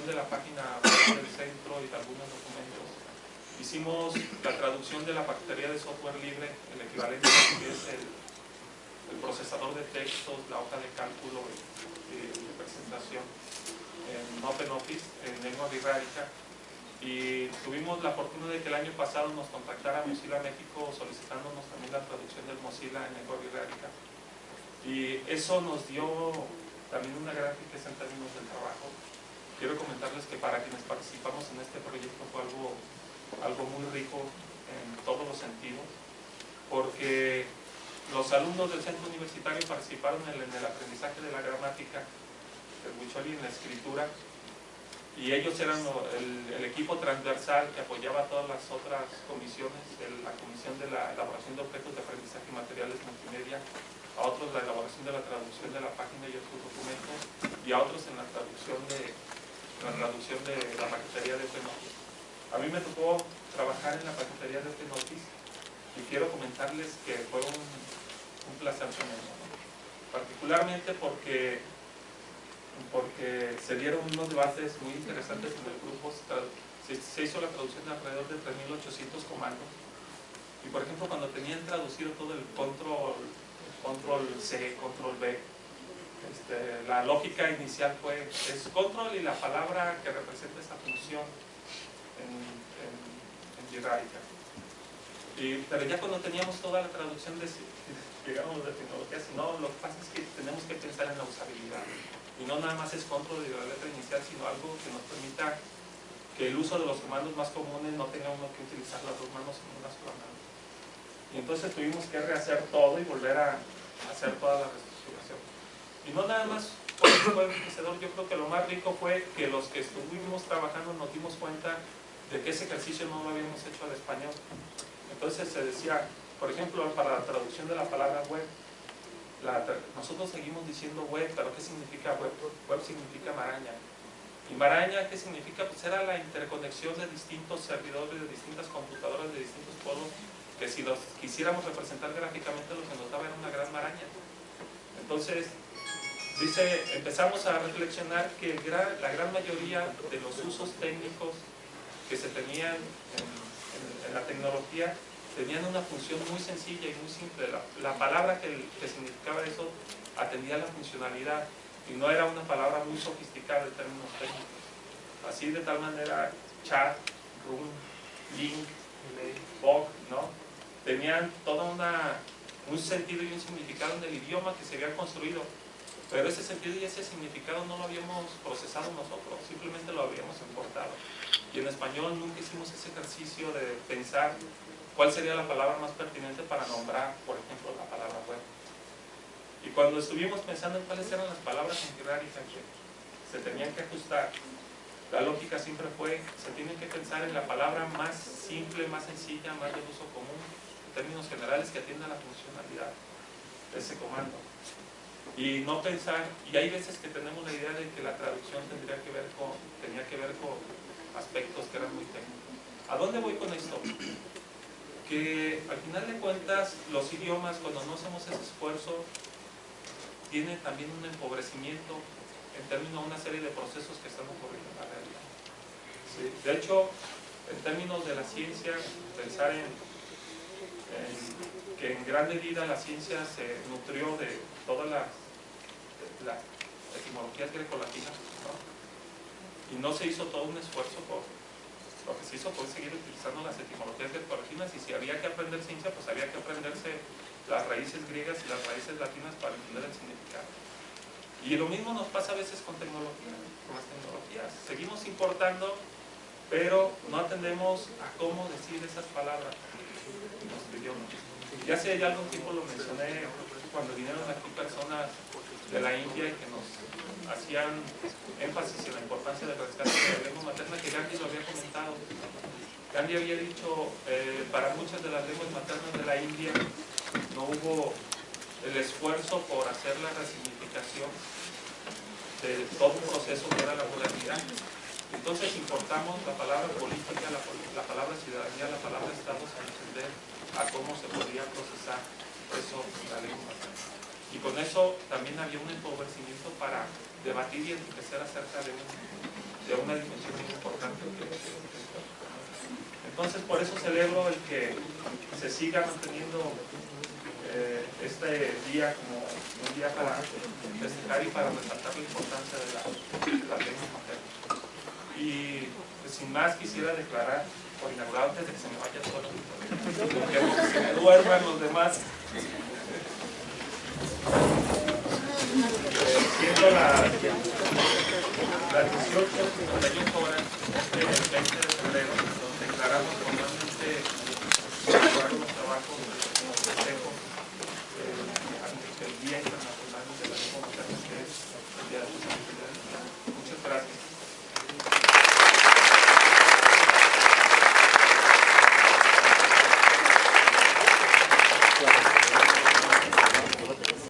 traducción de la página del centro y de algunos documentos. Hicimos la traducción de la paquetería de software libre, el equivalente a lo que es el procesador de textos, la hoja de cálculo y de presentación en OpenOffice, en lengua wixárika. Y tuvimos la fortuna de que el año pasado nos contactara Mozilla México solicitándonos también la traducción del Mozilla en lengua wixárika. Y eso nos dio también una gran riqueza en términos del trabajo. Quiero comentarles que para quienes participamos en este proyecto fue algo muy rico en todos los sentidos, porque los alumnos del centro universitario participaron en el aprendizaje de la gramática, el huicholi en la escritura, y ellos eran el equipo transversal que apoyaba a todas las otras comisiones, la comisión de la elaboración de objetos de aprendizaje y materiales multimedia, a otros la elaboración de la traducción de la página y otros documentos, y a otros en la traducción de la paquetería de OpenOffice. A mí me tocó trabajar en la paquetería de OpenOffice y quiero comentarles que fue un placer tremendo, ¿no? Particularmente porque se dieron unos debates muy interesantes en el grupo. Se hizo la traducción de alrededor de 3.800 comandos, y por ejemplo cuando tenían traducido todo el control C, control B, la lógica inicial es control y la palabra que representa esa función en wixárika. Pero ya cuando teníamos toda la traducción de tecnologías, no, lo que pasa es que tenemos que pensar en la usabilidad. Y no nada más es control de la letra inicial, sino algo que nos permita que el uso de los comandos más comunes no tenga uno que utilizar las dos manos en una sola mano. Y entonces tuvimos que rehacer todo y volver a hacer toda la reestructuración. Y no nada más fue enriquecedor, yo creo que lo más rico fue que los que estuvimos trabajando nos dimos cuenta de que ese ejercicio no lo habíamos hecho al español. Entonces se decía, por ejemplo, para la traducción de la palabra web, nosotros seguimos diciendo web, pero ¿qué significa web? Web significa maraña. ¿Y maraña qué significa? Pues era la interconexión de distintos servidores, de distintas computadoras, de distintos polos, que si los quisiéramos representar gráficamente lo que nos daba era una gran maraña. Entonces, empezamos a reflexionar que la gran mayoría de los usos técnicos que se tenían en la tecnología tenían una función muy sencilla y muy simple. La palabra que significaba eso atendía a la funcionalidad y no era una palabra muy sofisticada en términos técnicos. Así de tal manera, chat, room, link, bug, ¿no? Tenían todo un sentido y un significado en el idioma que se había construido, pero ese sentido y ese significado no lo habíamos procesado nosotros, simplemente lo habíamos importado. Y en español nunca hicimos ese ejercicio de pensar cuál sería la palabra más pertinente para nombrar, por ejemplo, la palabra web. Y cuando estuvimos pensando en cuáles eran las palabras en wixárika que se tenían que ajustar, la lógica siempre fue, se tiene que pensar en la palabra más simple, más sencilla, más de uso común, en términos generales, que atienda a la funcionalidad de ese comando. Y no pensar, y hay veces que tenemos la idea de que la traducción tenía que ver con aspectos que eran muy técnicos. ¿A dónde voy con esto? Que al final de cuentas los idiomas, cuando no hacemos ese esfuerzo, tienen también un empobrecimiento en términos de una serie de procesos que están ocurriendo en la realidad. ¿Sí? De hecho, en términos de la ciencia, pensar que en gran medida la ciencia se nutrió de todas las etimologías grecolatinas, ¿no? Y no se hizo todo un esfuerzo lo que se hizo fue seguir utilizando las etimologías grecolatinas, y si había que aprender ciencia, pues había que aprenderse las raíces griegas y las raíces latinas para entender el significado. Y lo mismo nos pasa a veces con las tecnologías. Seguimos importando, pero no atendemos a cómo decir esas palabras en nuestro idioma. Ya hace ya algún tiempo lo mencioné cuando vinieron aquí personas de la India y que nos hacían énfasis en la importancia del rescate de la lengua materna, que Gandhi lo había comentado. Gandhi había dicho, para muchas de las lenguas maternas de la India no hubo el esfuerzo por hacer la resignificación de todo un proceso que era la modernidad. Entonces importamos la palabra política, la palabra ciudadanía, la palabra Estado, sin entender a cómo se podía procesar eso en la lengua materna. Y con eso también había un empobrecimiento para debatir y enriquecer acerca de una una dimensión muy importante. Entonces, por eso celebro el que se siga manteniendo este día como un día para festejar y para resaltar la importancia de la lengua materna. Y pues, sin más, quisiera declarar por inaugurado antes de que se me vaya todo, que me duerman los demás. Siendo las 18:58 horas del 20 de febrero, declaramos